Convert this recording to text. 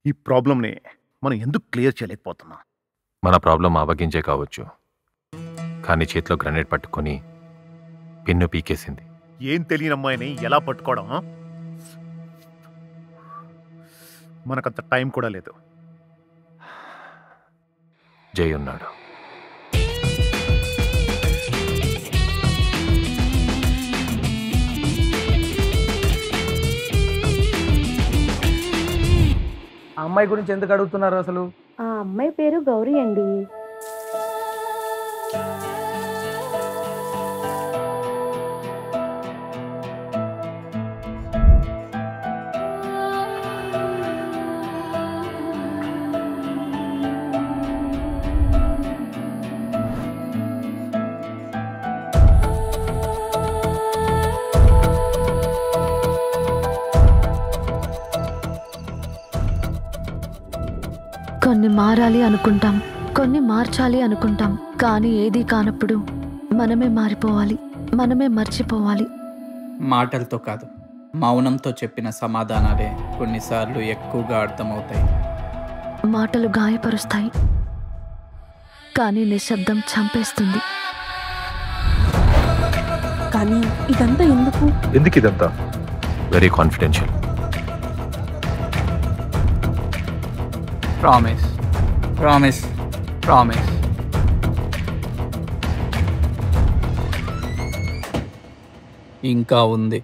ఈ ప్రాబ్లంని మనం ఎందుకు క్లియర్ చేయలేకపోతున్నాం? మన ప్రాబ్లం ఆవగించే కావచ్చు, కానీ చేతిలో గ్రనేడ్ పట్టుకొని పిన్ను పీకేసింది. ఏం తెలియని అమ్మాయిని ఎలా పట్టుకోవడం? మనకంత టైం కూడా లేదు. జై ఉన్నాడు. ఆ అమ్మాయి గురించి ఎందుకు అడుగుతున్నారు అసలు? ఆ అమ్మాయి పేరు గౌరీ అండి. కొన్ని మారాలి అనుకుంటాం, కొన్ని మార్చాలి అనుకుంటాం, కానీ ఏదీ కానప్పుడు మనమే మారిపోవాలి, మనమే మర్చిపోవాలి. మాటలతో కాదు, మౌనంతో చెప్పిన సమాధానాలే కొన్నిసార్లు ఎక్కువగా అర్థమవుతాయి. మాటలు గాయపరుస్తాయి, కానీ నిశ్శబ్దం చంపేస్తుంది. కానీ ఇదంతా ఎందుకు ఇదంతా? Very confidential. Promise, promise, promise. ఇంకా ఉంది.